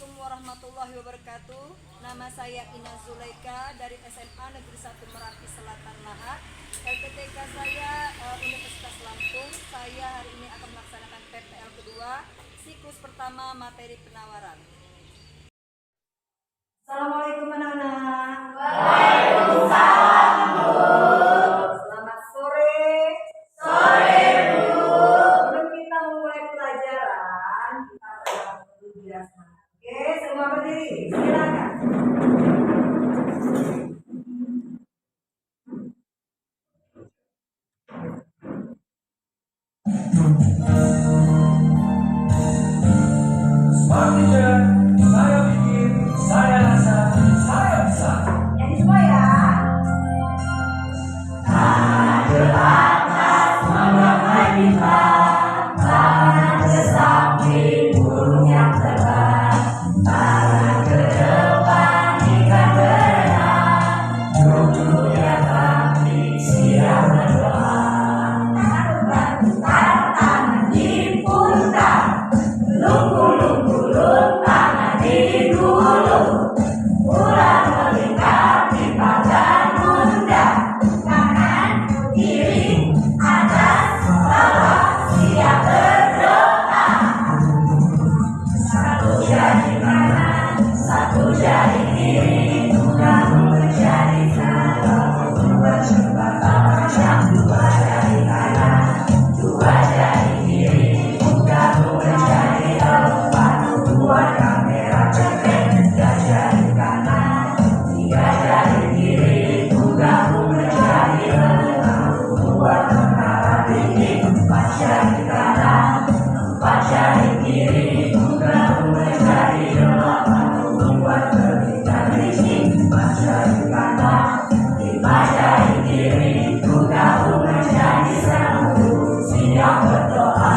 Assalamualaikum warahmatullahi wabarakatuh. Nama saya Ina Zulaika dari SMA Negeri 1 Merapi Selatan Lahat. LPTK saya Universitas Lampung. Saya hari ini akan melaksanakan PPL kedua, siklus pertama materi penawaran. Assalamualaikum anak-anak. Waalaikumsalam, Bu. Selamat sore. Sore, Bu. Sebelum kita memulai pelajaran, kita berdoa dulu biar semangat. Oke, semua berdiri. Silakan. Smart teacher, saya bikin, saya rasa, saya bisa. Nyanyi semua ya. Tangan ke atas, menggapai bintang. Tangan ke samping, burung yang terbang. Tangan ke depan, ikan berenang. Duduk di atas, siap berdoa. Tangan tangan di pundak. Lunggu-lunggu tangan di gulung. Ulang melingkar di badan bunda. Kanan, kiri, atas, bawah, siap berdoa. Satu jari kanan, satu jari kiri. Kamu menjadi satu. Dua coba yang dua jari kanan, dua jari kiri. Kamu menjadi empat. Dua kamera cetek. Tiga jari kanan, tiga jari kiri. Kamu menjadi enam. Dua tentara tinggi. Empat jari kanan, empat jari kiri. Kamu menjadi delapan. Dua telinga risik. Empat jari kanan, lima jari kiri. Kamu menjadi satu. Siap berdoa.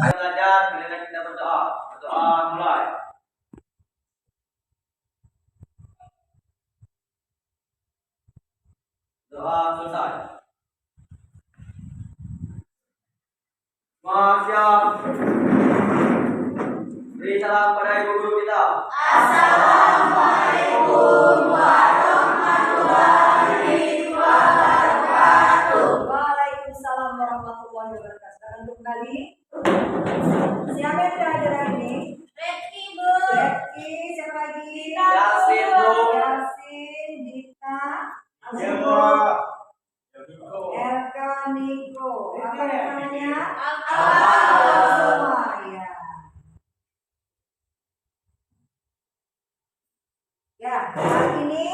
Ayo belajar, kemudian kita berdoa. Berdoa mulai. Doa selesai. Siap. Beri salam pada ibu guru kita. Assalamualaikum warahmatullahi wabarakatuh. Waalaikumsalam warahmatullahi wabarakatuh. Dan untuk kali siapa yang sudah hadir hari ini? Retki, Bu. Reki, siapa lagi? Yasin, Bu. Yasin, Dita, Ya, Bu. Erka, Niko. Apa namanya? Alhamdulillah. Semua ya. Ya, hari ini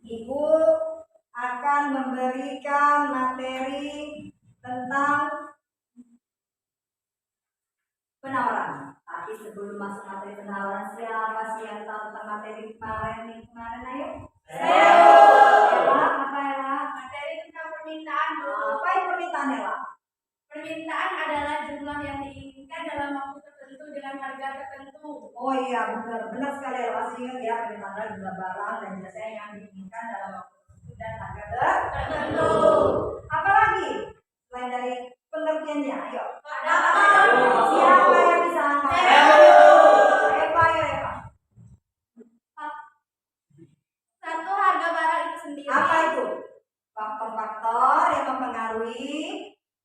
Ibu akan memberikan materi tentang penawaran. Tapi sebelum masuk materi penawaran, siapa sih yang tahu tentang materi kemarin? Ayo. Ella, apa Ella? Materi tentang permintaan, Bu. Apa itu permintaan Ella? Permintaan adalah jumlah yang diinginkan dalam waktu tertentu dengan harga tertentu. Oh iya, benar sekali Ella. Masih ingat ya, permintaan adalah jumlah barang dan jasa yang diinginkan dalam waktu tertentu dan harga Tertentu. Apalagi selain dari pengertiannya, ayo. Dapat. Siapa yang bisa angkat? Eva ya Eva. Satu, harga barang itu sendiri. Apa itu? Faktor-faktor yang mempengaruhi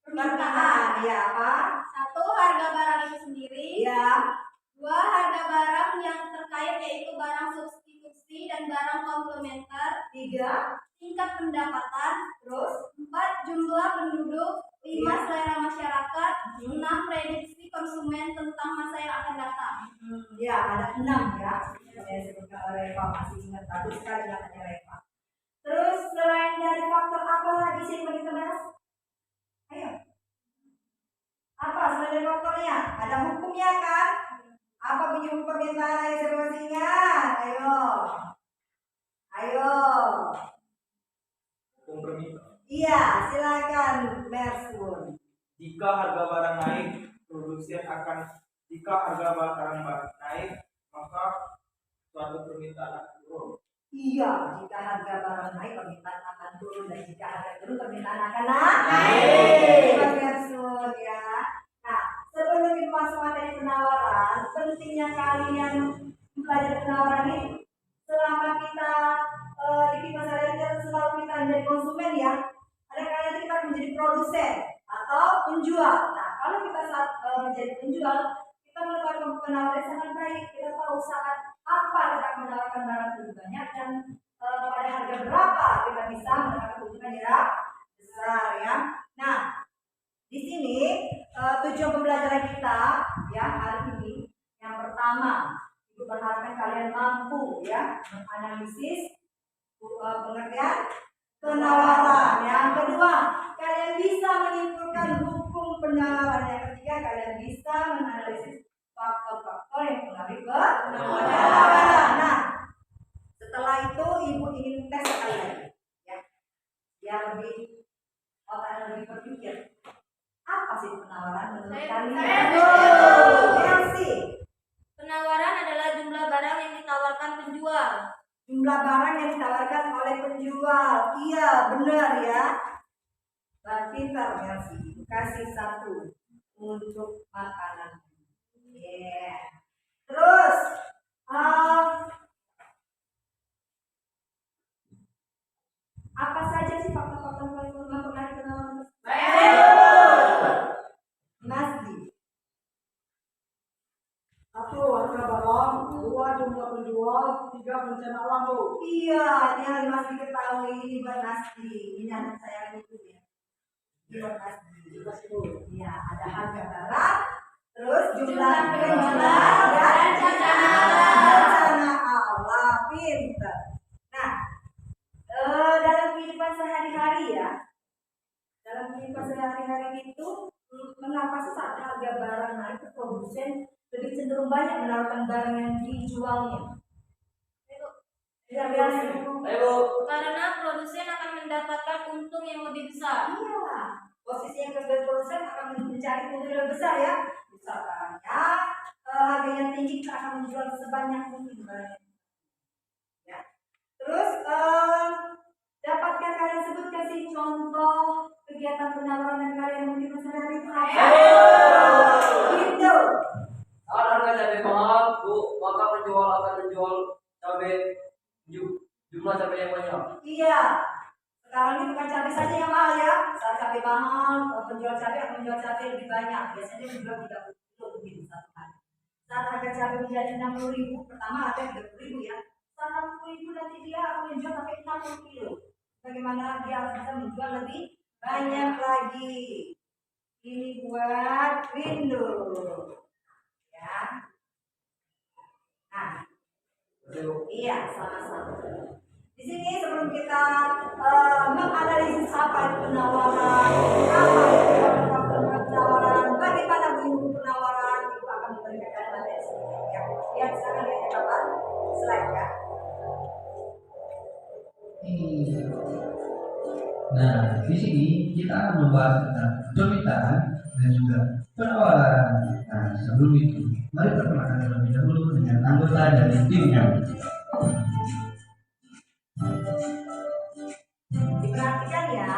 permintaan. Ya apa? Satu, harga barang itu sendiri. Ya. Dua, harga barang yang terkait yaitu barang substitusi dan barang komplementer. Tiga. Tingkat pendapatan. Terus. Empat, jumlah penduduk. Lima, selera masyarakat. Enam, prediksi konsumen tentang masa yang akan datang. Ya ada 6 ya. Saya sebutkan oleh Eva, masih ingat bagus sekali katanya Eva. Terus selain dari faktor apa lagi sih yang mau kita bahas? Ayo. Apa selain dari faktornya? Ada hukumnya kan? Apa bunyi hukum permintaan? Ayo siapa masih ingat? Ayo. Ayo. Hukum permintaan. Iya, silakan Mersun. Jika harga barang naik, jika harga barang naik, maka suatu permintaan akan turun. Iya, jika harga barang naik permintaan akan turun dan jika harga turun permintaan akan naik. Naik. Terima kasih ya. diskusinya kalian belajar penawaran ini, selama kita di pasar kita selalu kita menjadi konsumen ya, ada kalanya kita akan menjadi produsen atau penjual. Nah, kalau kita saat menjadi penjual, kita melakukan penawaran sangat baik. Kita tahu saat apa kita akan menawarkan barang lebih banyak dan pada harga berapa kita bisa mendapatkan keuntungan yang besar ya. Nah, di sini tujuan pembelajaran kita ya hari ini yang pertama itu berharapkan kalian mampu ya menganalisis pengertian penawaran. Yang kedua, kalian bisa menyimpulkan hukum penawaran. Yang ketiga, kalian bisa menganalisis faktor-faktor yang mempengaruhi penawaran. Nah, setelah itu ibu ingin tes kalian ya, biar lebih otak lebih berpikir. Apa sih penawaran menurut kalian? Reaksi. Penawaran adalah jumlah barang yang ditawarkan penjual. Jumlah barang yang ditawarkan oleh penjual. Iya, benar ya. Pintar Mercy. Kasih 1 untuk makanan. Yeah. Terus, apa saja sih faktor-faktor yang mempengaruhi penawaran? Masdi. 1. Harga barang, 2. Jumlah penjual, 3. Bencana alam, Bu. Iya, ini yang masih diketahui ini buat Nasdi. Ini anak saya yang itu ya. Ini buat Nasdi. Iya, ada harga barang, terus jumlah penjual dan bencana alam. Pintar. Nah, dalam kehidupan sehari-hari ya, dalam kehidupan sehari-hari itu, mengapa sih saat harga barang naik, produsen lebih cenderung banyak menawarkan barang yang dijualnya? Karena produsen akan mendapatkan untung yang lebih besar. Iya, posisi yang kedua produsen akan mencari untung yang lebih besar ya. Misalnya harganya tinggi, kita akan menjual sebanyak mungkin barangnya. Ya. Terus dapatkah kalian sebutkan sih contoh kegiatan penawaran yang kalian mungkin sehari itu apa? Gitu. Saat harga cabai mahal, Bu, maka penjual akan menjual cabai jumlah cabai yang banyak. Iya. Sekarang ini bukan cabai saja yang mahal ya. Saat cabai mahal, penjual cabai akan menjual cabai lebih banyak. Biasanya menjual 30 kilo mungkin satu hari. Saat harga cabai menjadi 60.000, pertama ada 30.000 ya. Saat 60.000 nanti dia akan menjual sampai 60 kilo. Bagaimana dia harus bisa menjual lebih banyak lagi. Ini buat window. Ya. Nah, iya, sama-sama. Di sini sebelum kita menganalisis apa itu penawaran, apa itu faktor penawaran, bagaimana bentuk penawaran, itu akan memberikan materi sedikit ya. Lihat sekarang lihat catatan slide ya. Nah, di sini kita akan membahas tentang permintaan dan juga penawaran. Nah, sebelum itu, mari perkenalkan terlebih dahulu dengan anggota dari timnya. Diperhatikan ya.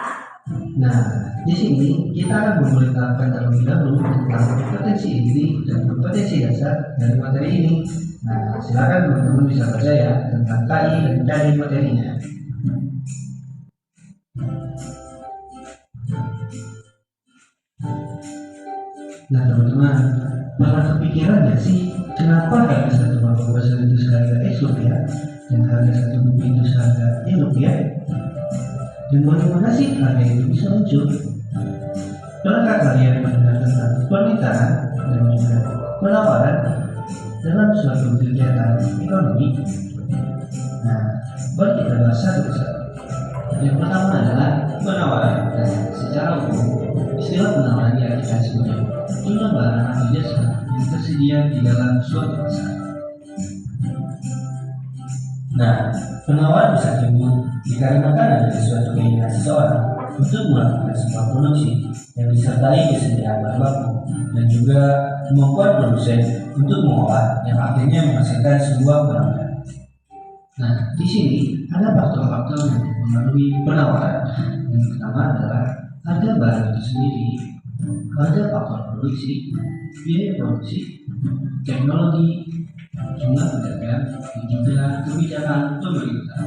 Nah, di sini kita akan memberitahukan terlebih dahulu tentang potensi ini dan potensi dasar dari materi ini. Nah, silakan teman-teman bisa baca ya tentang KI dan cari materinya. Nah teman-teman, pernah kepikiran nggak sih kenapa harga satu mangkok bakso itu seharga X rupiah dan harga satu buku itu seharga Y rupiah? Dan bagaimana sih harga itu bisa muncul? Pernahkah kalian mendengar tentang permintaan dan juga penawaran dalam suatu kegiatan ekonomi? Nah, mari kita bahas satu-satu. Yang pertama adalah penawaran. Nah, secara umum, istilah penawaran diartikan sebagai jumlah barang atau jasa yang tersedia di dalam suatu pasar. Nah, penawaran bisa timbul dikarenakan ada suatu keinginan seseorang untuk melakukan sebuah produksi yang disertai kesediaan bahan baku dan juga kemampuan produsen untuk mengolah yang akhirnya menghasilkan sebuah barang. Nah, di sini ada faktor-faktor yang mempengaruhi penawaran. Yang pertama adalah harga barang itu sendiri, harga faktor produksi, biaya produksi, teknologi juga menjaga juga kebijakan pemerintah.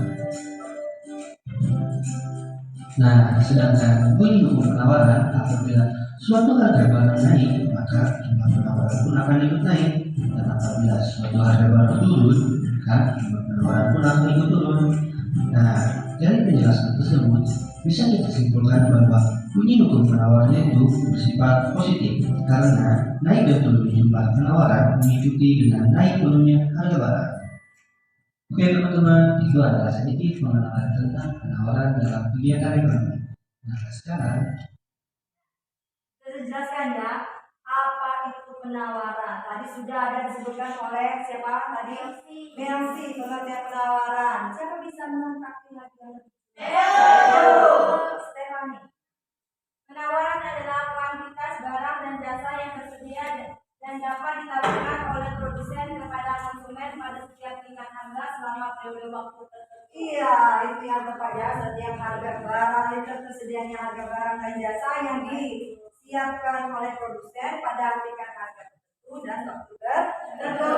Nah, sedangkan bunyi hukum penawaran apabila suatu harga barang naik, maka jumlah penawaran pun akan ikut naik. Dan apabila suatu harga barang turun, maka jumlah penawaran pun akan ikut turun. Nah, dari penjelasan tersebut bisa kita simpulkan bahwa bunyi hukum penawaran itu bersifat positif karena naik dan turunnya jumlah penawaran mengikuti dengan naik turunnya harga barang. Oke teman-teman, itu adalah sedikit pengenalan tentang penawaran dalam kegiatan ekonomi. Nah sekarang Saya jelaskan ya, apa itu penawaran. Tadi sudah ada disebutkan oleh siapa tadi? Mercy, pengertian penawaran. Siapa bisa menangkapnya lagi? Stefani. Penawaran adalah kuantitas barang dan jasa yang tersedia dan dapat ditawarkan oleh produsen kepada konsumen pada setiap tingkat harga selama periode waktu tertentu. Iya, itu yang tepat ya. Setiap harga barang itu tersedianya harga barang dan jasa yang disiapkan oleh produsen pada tingkat harga tertentu dan waktu tertentu.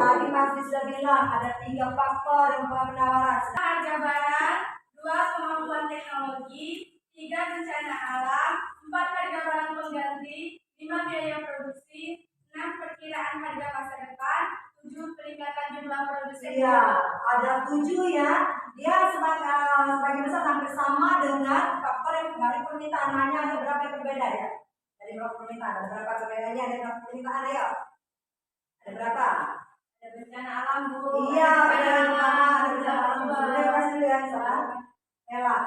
Tadi Mas sudah bilang ada 3 faktor yang membuat penawaran. Harga barang, 2 kemampuan teknologi, 3 bencana alam, 4 harga barang pengganti, 5 biaya produksi, 6 perkiraan harga masa depan, 7 peningkatan jumlah produksi. Iya, ada 7 ya. Dia sebagian besar hampir sama dengan faktor yang dari permintaan. Hanya ada berapa yang berbeda ya? Dari berapa permintaan? Ada berapa perbedaannya? Ada berapa permintaan ayo? Ada berapa? Ada bencana alam, Bu. Iya, perbedaan pertama ada bencana alam. Boleh kasih lihat sama Ella.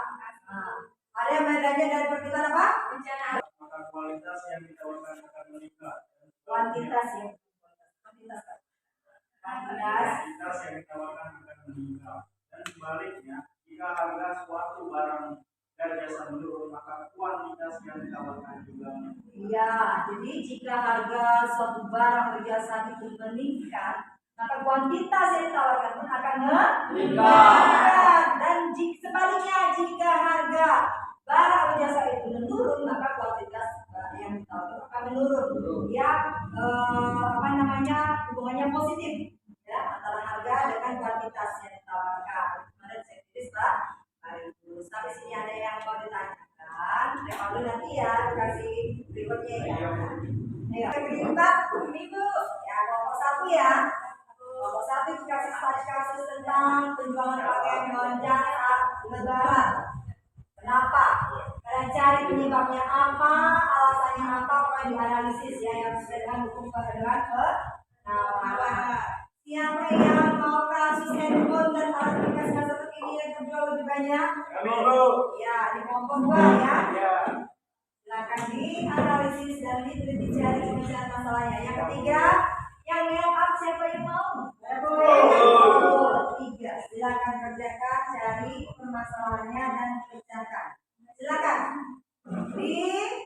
Nah, ada yang bedanya dari permintaan apa? Bencana alam. Maka kualitas yang ditawarkan akan meningkat. Kuantitas ya. Kuantitas. Kuantitas yang ditawarkan akan meningkat. Dan sebaliknya, jika harga suatu barang dan jasa menurun, maka kuantitas yang ditawarkan juga menurun. Iya, jadi jika harga suatu barang atau jasa itu meningkat, maka kuantitas yang ditawarkan pun akan meningkat. Dan sebaliknya, jika harga barang atau jasa itu menurun, maka kuantitas yang ditawarkan akan menurun. Ya, hubungannya positif ya antara harga dengan kuantitas yang ditawarkan. Kemarin saya tulis Pak. Sampai sini ada yang mau ditanyakan. Kalau nanti ya kasih berikutnya ya. Ayo, berikut Ibu. Ya, kelompok 1 ya. Kelompok 1 dikasih kasus tentang penjualan pakaian hewan jasa lebaran. Kenapa? Kalian cari penyebabnya apa, alasannya apa, pokoknya dianalisis ya yang sesuai dengan hukum penawaran. Siapa yang mau kasus handphone dan alat komunikasi masa kini yang terjual lebih banyak? Ya, di kelompok 2 ya. Silakan dianalisis dan diteliti cari penyelesaian masalahnya. Yang ketiga, yang make up siapa yang mau? 3. Silakan kerjakan, cari permasalahannya dan kerjakan. Silakan dibuat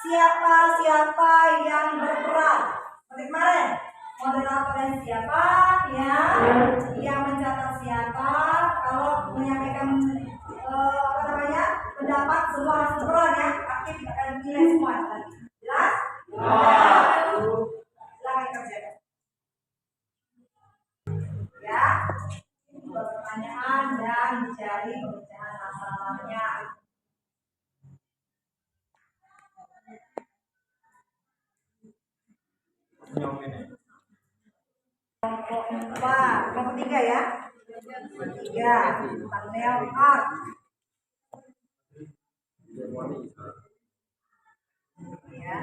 siapa yang berperan. Seperti kemarin, moderatornya siapa, ya, yang mencatat siapa, kalau menyampaikan pendapat semua harus berperan ya, aktif akan nilai semua. Jelas? Silakan kerjakan. Ya, buat pertanyaan dan dicari pemecahan masalahnya. Kelompok 3 ya. 3 panel art. Ya.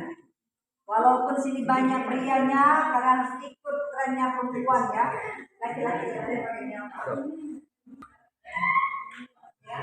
Walaupun sini banyak prianya, kalian harus ikut trennya perempuan ya. Laki-laki ada pakainya apa? Ya.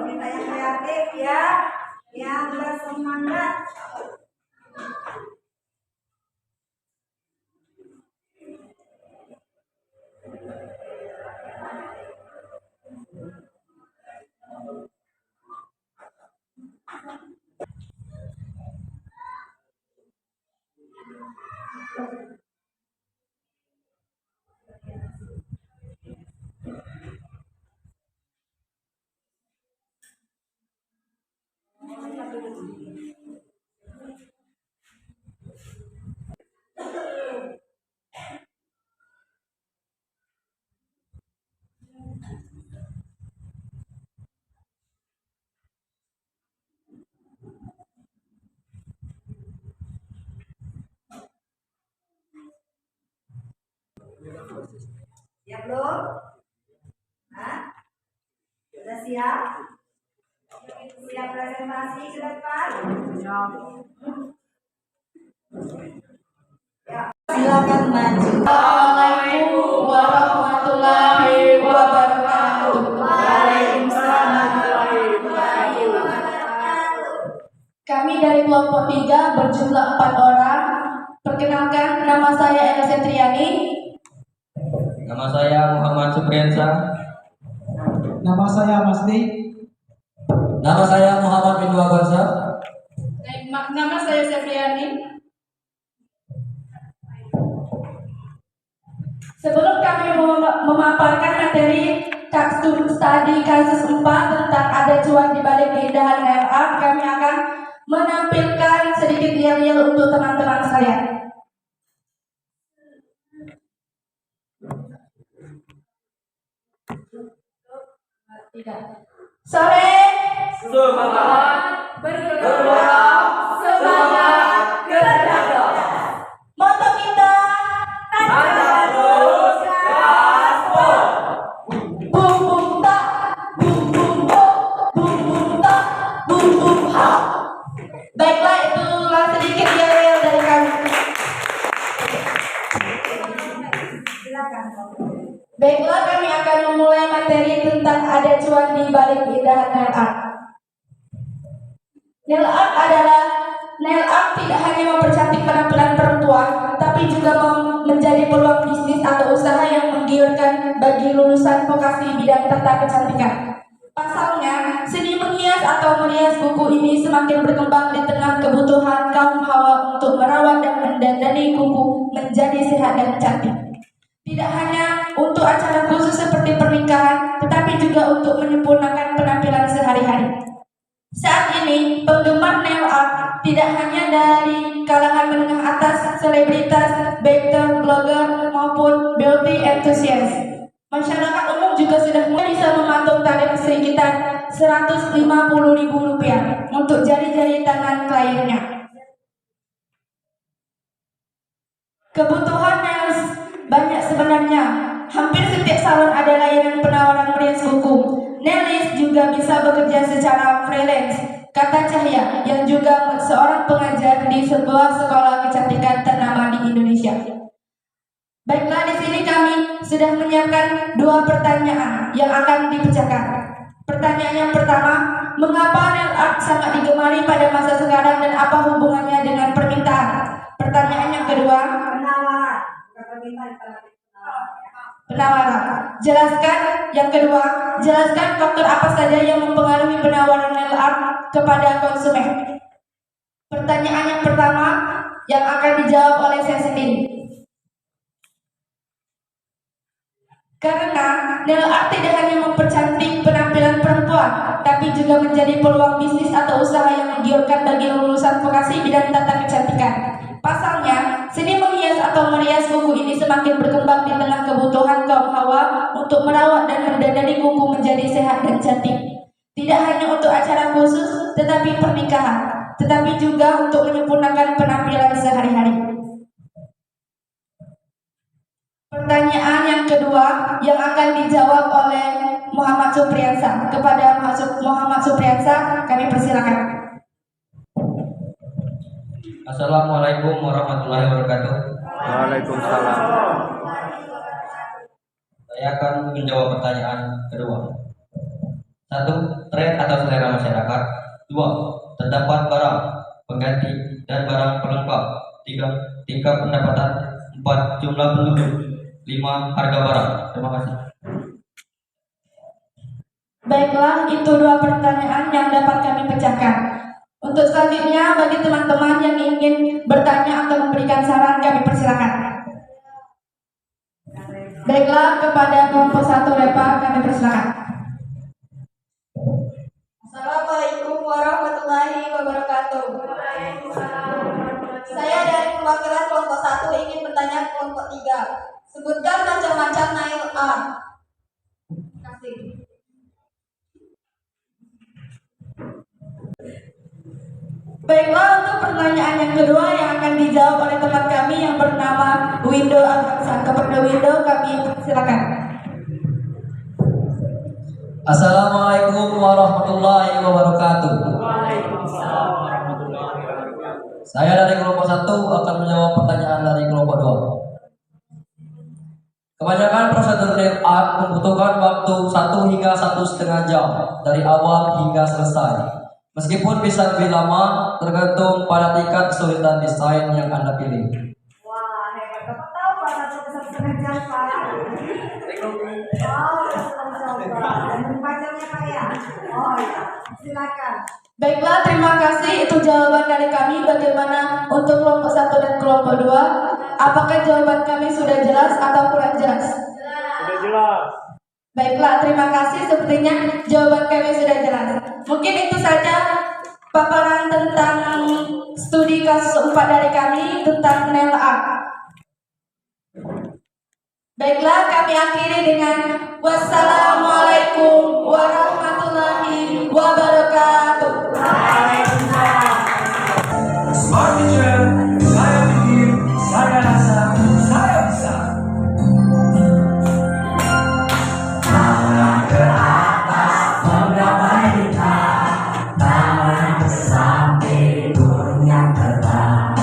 Kita yang kreatif ya, yang bersemangat. Siap belum? Hah? Sudah siap? Siap presentasi ke depan? Ya, silakan maju. Assalamualaikum warahmatullahi wabarakatuh. Waalaikumsalam warahmatullahi wabarakatuh. Kami dari kelompok 3 berjumlah 4 orang. Perkenalkan, nama saya Ella Setriani. Nama saya Muhammad Supriyansa. Nama saya Masdi. Nama saya Muhammad bin Wabansa. Nama saya Sepriani. Sebelum kami memaparkan materi studi kasus 4 tentang ada cuan di balik keindahan LA, kami akan menampilkan sedikit yel-yel untuk teman-teman sekalian. Sore, Semangat bergerak, semangat kerja. Moto kita, terus gaspol. bum bum tak, bum bum bo, bum bum tak, bum bum ha. Baiklah, itulah sedikit yel-yel dari kami. Silakan. Baiklah, kami akan memulai materi tentang ada cuan di balik keindahan nail art. Nail art tidak hanya mempercantik penampilan perempuan, tapi juga menjadi peluang bisnis atau usaha yang menggiurkan bagi lulusan vokasi bidang tata kecantikan. Pasalnya, seni menghias atau merias kuku ini semakin berkembang di tengah kebutuhan kaum hawa untuk merawat dan mendandani kuku menjadi sehat dan cantik. Tidak hanya untuk acara khusus seperti pernikahan, tetapi juga untuk menyempurnakan penampilan sehari-hari. Saat ini, penggemar nail art tidak hanya dari kalangan menengah atas, selebritas, baker, blogger, maupun beauty enthusiast. Masyarakat umum juga sudah mulai bisa mematok tarif sekitar Rp150.000 untuk jari-jari tangan kliennya. Kebutuhan nails banyak sebenarnya. Hampir setiap salon ada layanan penawaran merias kuku. Nailist juga bisa bekerja secara freelance, kata Cahya, yang juga seorang pengajar di sebuah sekolah kecantikan ternama di Indonesia. Baiklah, di sini kami sudah menyiapkan 2 pertanyaan yang akan dipecahkan. Pertanyaan yang pertama, mengapa nail art sangat digemari pada masa sekarang dan apa hubungannya dengan permintaan? Pertanyaan yang kedua, Penawaran. Bukan permintaan, tapi penawaran. Yang kedua, jelaskan faktor apa saja yang mempengaruhi penawaran nail art kepada konsumen. Pertanyaan yang pertama yang akan dijawab oleh saya sendiri. Karena nail art tidak hanya mempercantik penampilan perempuan, tapi juga menjadi peluang bisnis atau usaha yang menggiurkan bagi lulusan vokasi bidang tata kecantikan. Pasalnya, seni menghias atau merias kuku ini semakin berkembang di tengah kebutuhan kaum hawa untuk merawat dan mendandani kuku menjadi sehat dan cantik. Tidak hanya untuk acara khusus, tetapi pernikahan, tetapi juga untuk menyempurnakan penampilan sehari-hari. Pertanyaan yang kedua yang akan dijawab oleh Muhammad Supriyansa. Kepada Muhammad Supriyansa, kami persilakan. Assalamualaikum warahmatullahi wabarakatuh. Waalaikumsalam. Saya akan menjawab pertanyaan kedua. 1. Tren atau selera masyarakat. 2. Terdapat barang pengganti dan barang pelengkap. 3. Tingkat pendapatan. 4. Jumlah penduduk. 5. Harga barang. Terima kasih. Baiklah, itu 2 pertanyaan yang dapat kami pecahkan. Untuk selanjutnya, bagi teman-teman yang ingin bertanya atau memberikan saran, kami persilakan. Baiklah, kepada kelompok 1 Repa, kami persilakan. Assalamualaikum warahmatullahi wabarakatuh. 3. Sebutkan macam-macam nail art. Kasih. Baiklah, untuk pertanyaan yang kedua yang akan dijawab oleh teman kami yang bernama Window Alfansa. Kepada Window kami silakan. Assalamualaikum warahmatullahi wabarakatuh. Waalaikumsalam warahmatullahi wabarakatuh. Saya dari kelompok 1 akan menjawab pertanyaan dari kelompok 2. Kebanyakan prosedur nail art membutuhkan waktu 1 hingga 1,5 jam dari awal hingga selesai. Meskipun bisa lebih lama, tergantung pada tingkat kesulitan desain yang Anda pilih. Wah, hebat. Bapak tahu Pak, satu setengah jam Pak. Oh, satu coba. Dan membacanya Pak ya? Oh iya, silakan. Baiklah, terima kasih. Itu jawaban dari kami. Bagaimana untuk kelompok 1 dan kelompok 2? Apakah jawaban kami sudah jelas atau kurang jelas? Sudah jelas. Baiklah, terima kasih. Sepertinya jawaban kami sudah jelas. Mungkin itu saja paparan tentang studi kasus 4 dari kami tentang nail art. Baiklah, kami akhiri dengan wassalamualaikum warahmatullahi wabarakatuh. Smart teacher, saya pikir, saya rasa, saya bisa. Tangan ke atas, menggapai kita. Tangan ke samping, burung yang terbang.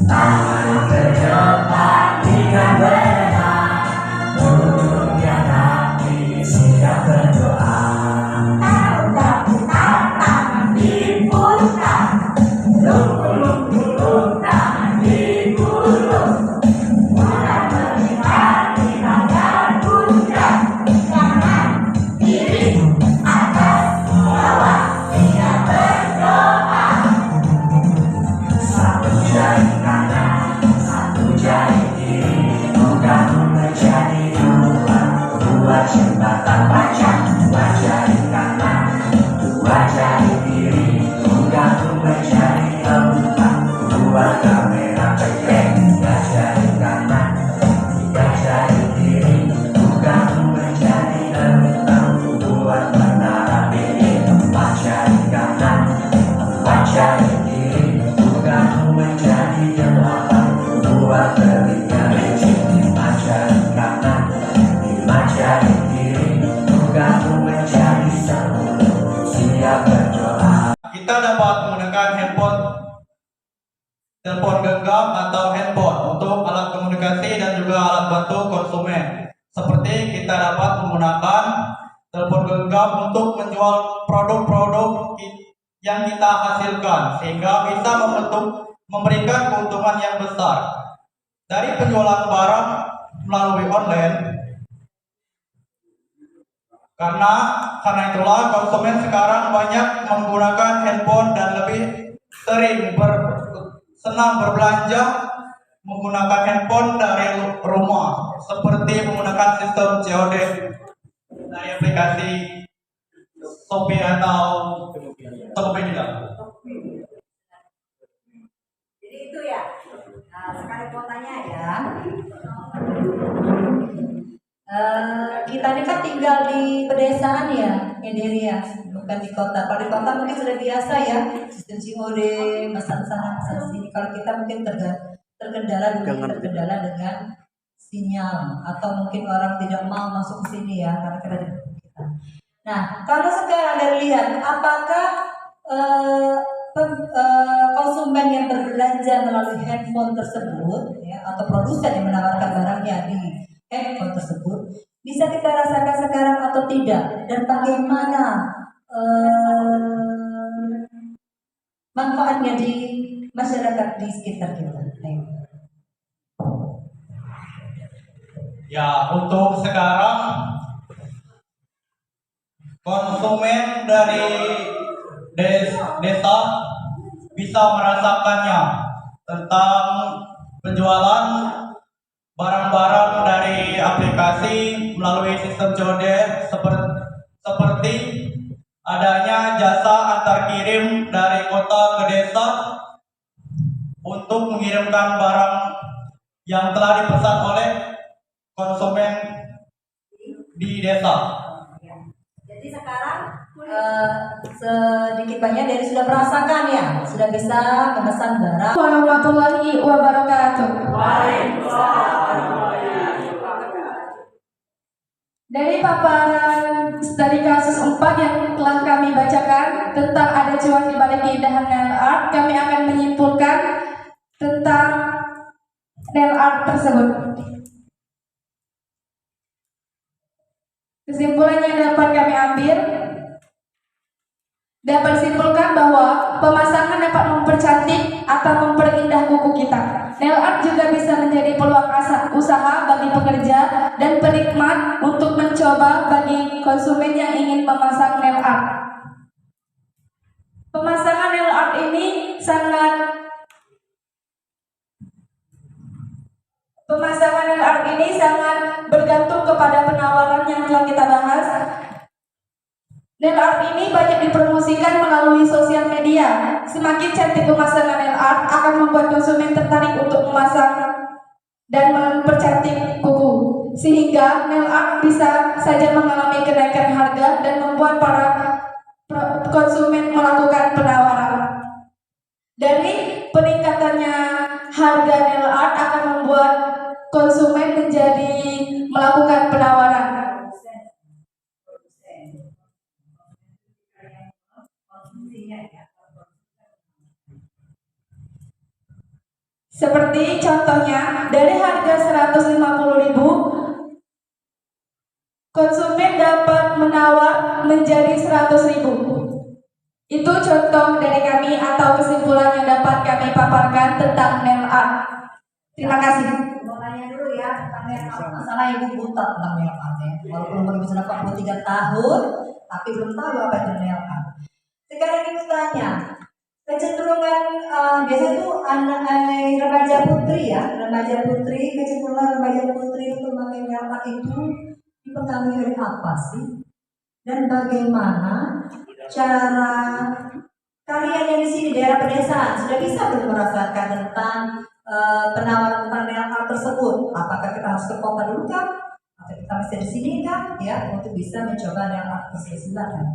Tangan ke depan, dengan benar. Burung yang rapi, siap berdoa. Tangan di putar. Jembatan panjang, dua jari kanan, dua jari kiri, menggabung menjadi empat. Dua kamera pendek, tiga jari kanan, tiga jari kiri, menggabung menjadi enam. Dua menara mini, empat jari kanan, empat jari kiri, menggabung menjadi delapan. Dua telinga licin, lima jari kanan, lima jari kiri, menggabung menjadi 10. Siap berdoa. Kita dapat menggunakan handphone, telepon genggam atau handphone untuk alat komunikasi dan juga alat bantu konsumen. Seperti kita dapat menggunakan telepon genggam untuk menjual produk-produk yang kita hasilkan sehingga bisa memberikan keuntungan yang besar. Dari penjualan barang melalui online, karena itulah konsumen sekarang banyak menggunakan handphone dan lebih sering senang berbelanja menggunakan handphone dari rumah, seperti menggunakan sistem COD dari aplikasi Shopee atau Tokopedia. Jadi itu ya. Nah, sekarang mau tanya ya. Kita ini kan tinggal di pedesaan ya, Deria, bukan di kota. Kalau di kota mungkin sudah biasa ya, sistem COD, pesan sana, pesan sini. Kalau kita mungkin terkendala dengan sinyal, atau mungkin orang tidak mau masuk ke sini ya, karena kita di kita. Nah, kalau sekarang Anda lihat, apakah konsumen yang berbelanja melalui handphone tersebut, ya, atau produsen yang menawarkan barangnya di handphone tersebut, bisa kita rasakan sekarang atau tidak, dan bagaimana manfaatnya di masyarakat di sekitar kita. Ya, untuk sekarang konsumen dari desa bisa merasakannya tentang penjualan barang-barang dari aplikasi melalui sistem COD seperti adanya jasa antar kirim dari kota ke desa untuk mengirimkan barang yang telah dipesan oleh konsumen di desa. Ya. Jadi sekarang sedikit banyak dari sudah merasakan ya, sudah bisa memesan barang. Warahmatullahi wabarakatuh. Dari paparan dari kasus 4 yang telah kami bacakan tentang ada cuan di balik keindahan nail art, kami akan menyimpulkan tentang nail art tersebut. Kesimpulan yang dapat kami ambil dapat disimpulkan bahwa pemasangan dapat mempercantik atau memperindah kuku kita. Nail art juga bisa menjadi peluang usaha bagi pekerja dan penikmat untuk mencoba bagi konsumen yang ingin memasang nail art. Pemasangan nail art ini sangat bergantung kepada penawaran yang telah kita bahas. Nail art ini banyak dipromosikan melalui sosial media. Semakin cantik pemasangan nail art akan membuat konsumen tertarik untuk memasang dan mempercantik kuku. Sehingga nail art bisa saja mengalami kenaikan harga dan membuat para konsumen melakukan penawaran. Dari peningkatannya harga nail art akan membuat konsumen menjadi melakukan penawaran. Seperti contohnya dari harga 150.000, konsumen dapat menawar menjadi 100.000. Itu contoh dari kami atau kesimpulan yang dapat kami paparkan tentang nail art. Terima kasih. Mau tanya dulu ya tentang nail art. Masalah ibu buta tentang nail art ya. Walaupun ibu sudah 43 tahun, tapi belum tahu apa itu nail art. Sekarang ibu tanya, kecenderungan biasanya tuh anak remaja putri ya, kecenderungan remaja putri untuk memakai nail art itu dipengaruhi oleh apa sih? Dan bagaimana cara kalian yang di sini daerah pedesaan sudah bisa belum merasakan tentang penawaran tentang nail art tersebut? Apakah kita harus ke kota dulu kan? Atau kita bisa di sini kan? Ya, untuk bisa mencoba nail art tersebut. Silakan.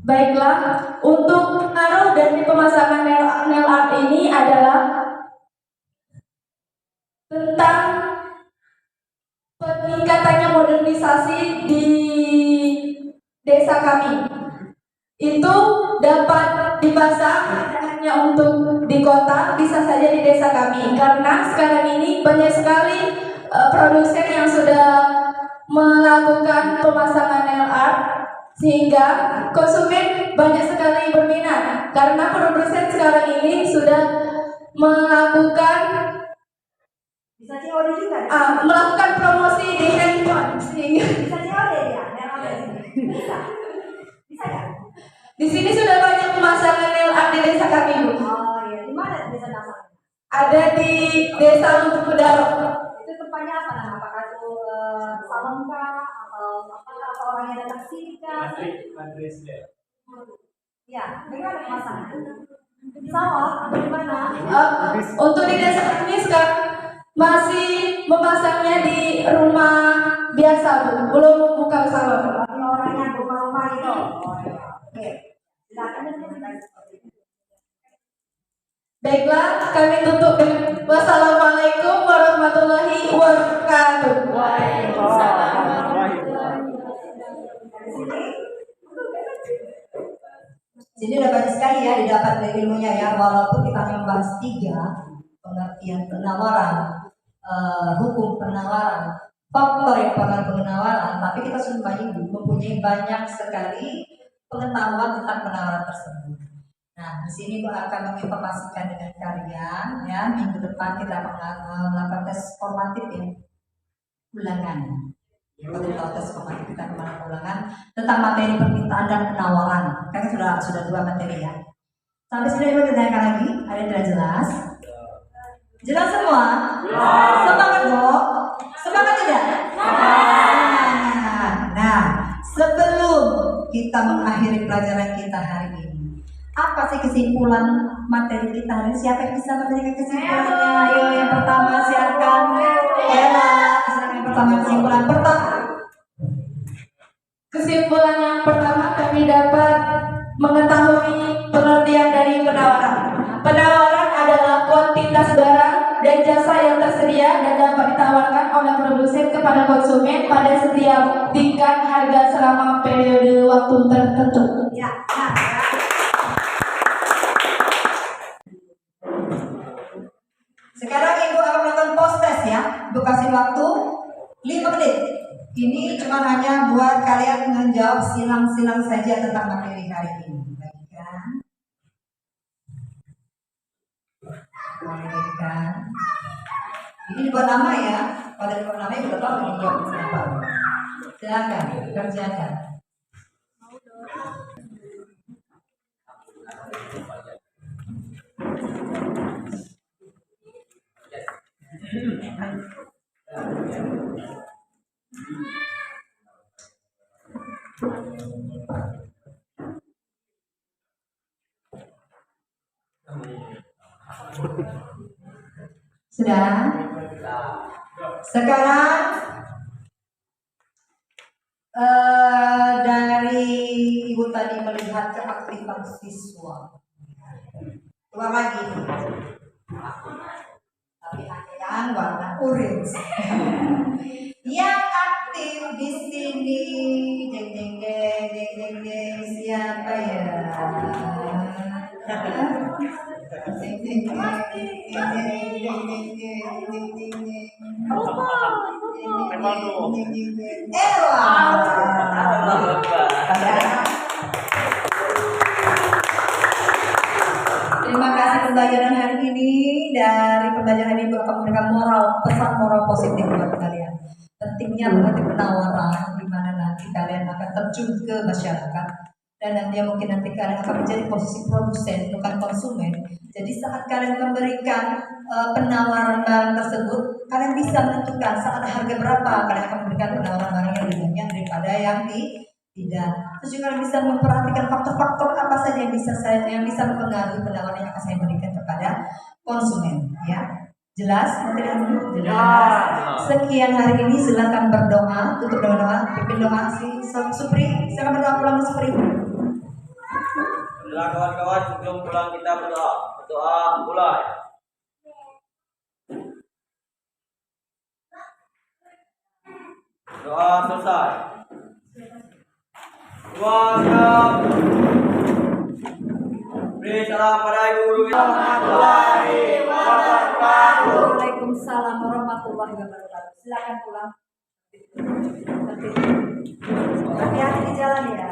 Baiklah, untuk pengaruh dari pemasangan nail art ini adalah tentang peningkatannya modernisasi di desa kami. Itu dapat dipasang tidak hanya untuk di kota, bisa saja di desa kami. Karena sekarang ini banyak sekali produsen yang sudah melakukan pemasangan nail art, sehingga konsumen banyak sekali berminat. Karena produsen sekarang ini sudah melakukan melakukan promosi di handphone, sehingga Bisa COD ya, nail art bisa ya? di sini sudah banyak pemasangan nail art di desa kami, Bu. Oh iya, di mana desa dasar? Ada di desa Lubuk Bedaro. Itu tempatnya apa nah? Apakah itu salon kah atau apakah atau orang yang datang sini kah? Ya, bagaimana pemasangan? Di sawah atau di mana? Untuk di desa kami sekarang masih memasangnya di rumah biasa, Bu. Belum buka salon. Bagi orang yang rumah-rumah itu. Oh iya. Oke. Silakan menjelaskan seperti itu. Baiklah, kami tutup dengan wassalamualaikum warahmatullahi wabarakatuh. Sini udah banyak sekali ya didapat dari ilmunya ya, walaupun kita membahas 3 pengertian penawaran, hukum penawaran, faktor yang pengaruh penawaran, tapi kita sudah mempunyai banyak sekali pengetahuan tentang penawaran tersebut. Nah, di sini gue akan menginformasikan dengan kalian ya, minggu depan kita melakukan tes formatif ya, ulangan. Kalau tes formatif kita kemarin ulangan tentang materi permintaan dan penawaran. Kan sudah 2 materi ya. Sampai sini ibu ditanyakan lagi, ada yang tidak jelas? Jelas semua? Semangat dong? Semangat tidak? Nah, sebelum kita mengakhiri pelajaran kita hari ini, Apa sih kesimpulan materi kita hari ini? Siapa yang bisa memberikan kesimpulannya? Ayo yang pertama silakan. Ella, silakan yang pertama kesimpulan pertama. Kesimpulan yang pertama kami dapat mengetahui pengertian dari penawaran. Penawaran adalah kuantitas barang dan jasa yang tersedia dan dapat ditawarkan oleh produsen kepada konsumen pada setiap tingkat harga selama periode waktu tertentu. Ya, nah, ya. Sekarang Ibu akan melakukan post test ya. Ibu kasih waktu 5 menit. Ini cuma hanya buat kalian menjawab silang-silang saja tentang materi hari ini. Baikkan. Baikkan. Ini buat nama ya. Pada buat nama udah tahu ini buat apa. Silakan kerjakan. Sudah? Sekarang dari Ibu tadi melihat keaktifan siswa. Ulang lagi. Tapi yang warna orange. Yang aktif di sini, jeng jeng jeng jeng jeng jeng, siapa ya? Jeng jeng jeng jeng jeng jeng jeng jeng jeng. Ella. Terima kasih pembelajaran hari ini. Dari pembelajaran ini akan memberikan pesan moral positif buat kalian. Pentingnya mengerti penawaran di mana nanti kalian akan terjun ke masyarakat dan mungkin nanti kalian akan menjadi posisi produsen bukan konsumen. Jadi saat kalian memberikan penawaran barang tersebut, kalian bisa menentukan saat harga berapa kalian akan memberikan penawaran barang yang lebih banyak daripada yang tidak. Terus juga kalian bisa memperhatikan faktor-faktor apa saja yang bisa mempengaruhi penawaran yang akan saya berikan kepada konsumen. Ya, jelas? Jelas. Sekian hari ini, silakan berdoa. Tutup dengan doa. Pimpin doa si Supri. Silakan berdoa pulang Supri. Adalah kawan-kawan, sebelum pulang kita berdoa. Berdoa mulai. Doa selesai. Beri salam pada ibu guru kita. Waalaikumsalam warahmatullahi wabarakatuh. Silakan pulang. Hati-hati di jalan ya.